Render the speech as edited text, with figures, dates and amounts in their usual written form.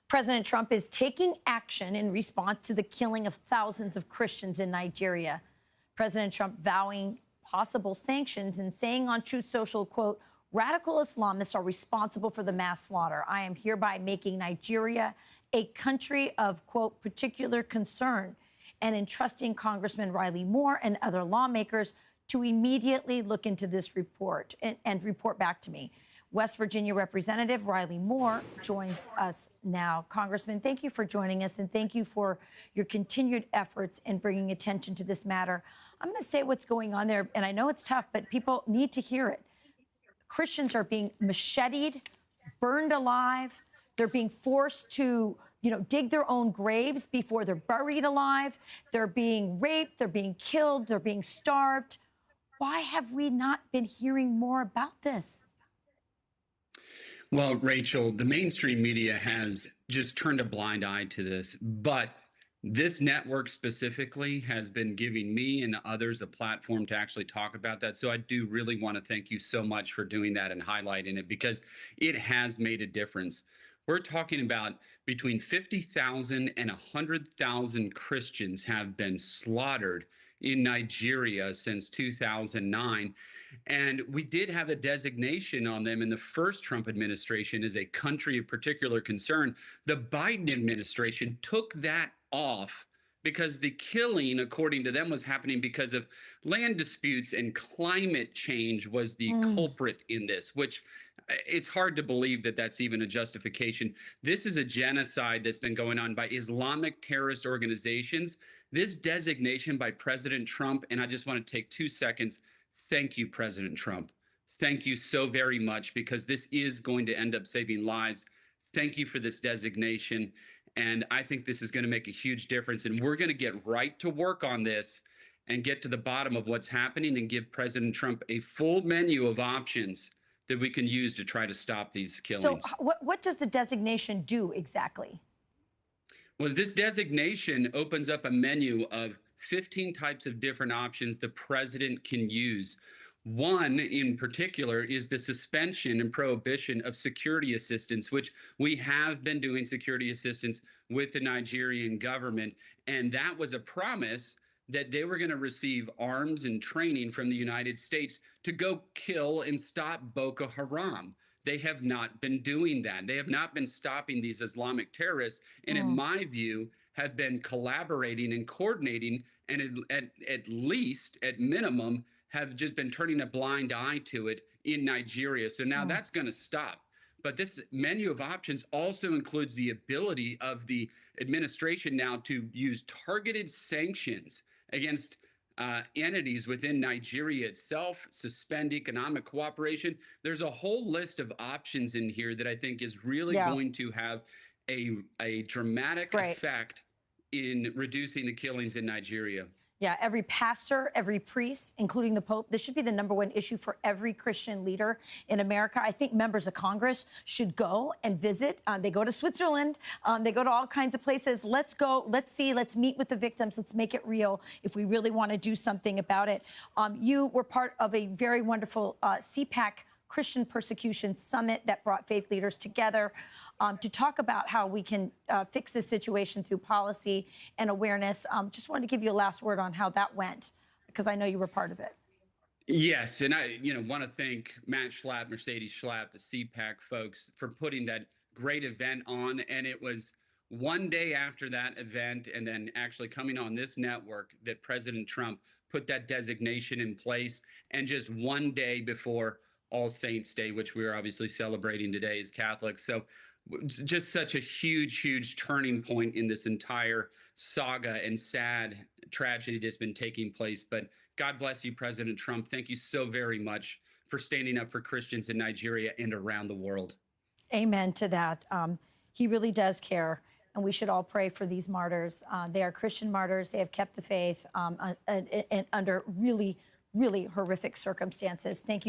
President Trump is taking action in response to the killing of thousands of Christians in Nigeria. President Trump vowing possible sanctions and saying on Truth Social, quote, "Radical Islamists are responsible for the mass slaughter. I am hereby making Nigeria a country of, quote, particular concern," and entrusting Congressman Riley Moore and other lawmakers to immediately look into this report and report back to me. West Virginia Representative Riley Moore joins us now. Congressman, thank you for joining us, and thank you for your continued efforts in bringing attention to this matter. I'm going to say what's going on there, and I know it's tough, but people need to hear it. Christians are being macheted, burned alive. They're being forced to, dig their own graves before they're buried alive. They're being raped. They're being killed. They're being starved. Why have we not been hearing more about this? Well, Rachel, the mainstream media has just turned a blind eye to this, but this network specifically has been giving me and others a platform to actually talk about that. So I do really want to thank you so much for doing that and highlighting it, because it has made a difference. We're talking about between 50,000 and 100,000 Christians have been slaughtered in Nigeria since 2009. And we did have a designation on them in the first Trump administration as a country of particular concern. The Biden administration took that off because the killing, according to them, was happening because of land disputes, and climate change was the culprit in this, which it's hard to believe that that's even a justification. This is a genocide that's been going on by Islamic terrorist organizations. This designation by President Trump, and I just want to take 2 seconds. Thank you, President Trump. Thank you so very much, because this is going to end up saving lives. Thank you for this designation. And I think this is going to make a huge difference. And we're going to get right to work on this and get to the bottom of what's happening and give President Trump a full menu of options that we can use to try to stop these killings. So what does the designation do exactly? Well, this designation opens up a menu of 15 types of different options the president can use. One in particular is the suspension and prohibition of security assistance, which we have been doing security assistance with the Nigerian government. And that was a promise that they were going to receive arms and training from the United States to go kill and stop Boko Haram. They have not been doing that. They have not been stopping these Islamic terrorists, and in my view, have been collaborating and coordinating, and at least, at minimum, have just been turning a blind eye to it in Nigeria. So now that's going to stop. But this menu of options also includes the ability of the administration now to use targeted sanctions against entities within Nigeria itself, suspend economic cooperation. There's a whole list of options in here that I think is really going to have a dramatic effect in reducing the killings in Nigeria. Yeah, every pastor, every priest, including the Pope, this should be the #1 issue for every Christian leader in America. I think members of Congress should go and visit. They go to Switzerland. They go to all kinds of places. Let's go. Let's see. Let's meet with the victims. Let's make it real if we really want to do something about it. You were part of a very wonderful CPAC Christian Persecution Summit that brought faith leaders together to talk about how we can fix this situation through policy and awareness. Just wanted to give you a last word on how that went, because I know you were part of it. Yes, and I want to thank Matt Schlapp, Mercedes Schlapp, the CPAC folks, for putting that great event on. And it was one day after that event, and then actually coming on this network, that President Trump put that designation in place, and just one day before All Saints Day, which we are obviously celebrating today as Catholics. So just such a huge, huge turning point in this entire saga and sad tragedy that's been taking place. But God bless you, President Trump. Thank you so very much for standing up for Christians in Nigeria and around the world. Amen to that. He really does care, and we should all pray for these martyrs. They are Christian martyrs. They have kept the faith under really, really horrific circumstances. Thank you.